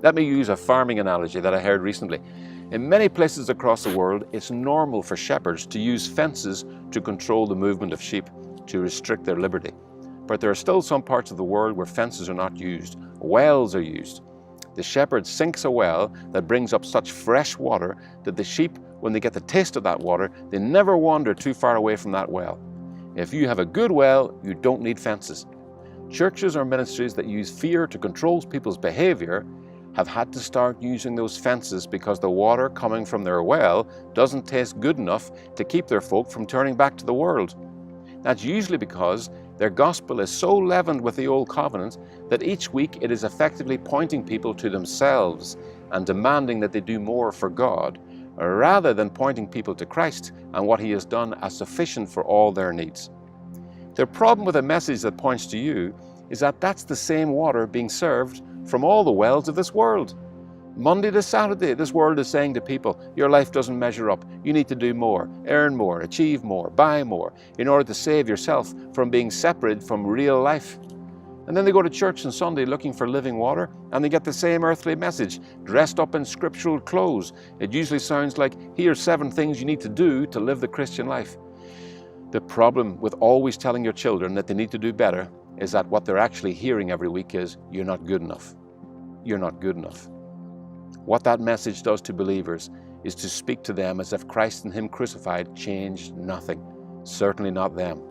Let me use a farming analogy that I heard recently. In many places across the world, it's normal for shepherds to use fences to control the movement of sheep, to restrict their liberty. But there are still some parts of the world where fences are not used. Wells are used. The shepherd sinks a well that brings up such fresh water that the sheep, when they get the taste of that water, they never wander too far away from that well. If you have a good well, you don't need fences. Churches or ministries that use fear to control people's behavior have had to start using those fences because the water coming from their well doesn't taste good enough to keep their folk from turning back to the world. That's usually because their gospel is so leavened with the old covenant that each week it is effectively pointing people to themselves and demanding that they do more for God, rather than pointing people to Christ and what He has done as sufficient for all their needs. The problem with a message that points to you is that that's the same water being served from all the wells of this world. Monday to Saturday, this world is saying to people, your life doesn't measure up. You need to do more, earn more, achieve more, buy more, in order to save yourself from being separated from real life. And then they go to church on Sunday looking for living water, and they get the same earthly message, dressed up in scriptural clothes. It usually sounds like, here's 7 things you need to do to live the Christian life. The problem with always telling your children that they need to do better is that what they're actually hearing every week is, you're not good enough. You're not good enough. What that message does to believers is to speak to them as if Christ and Him crucified changed nothing, certainly not them.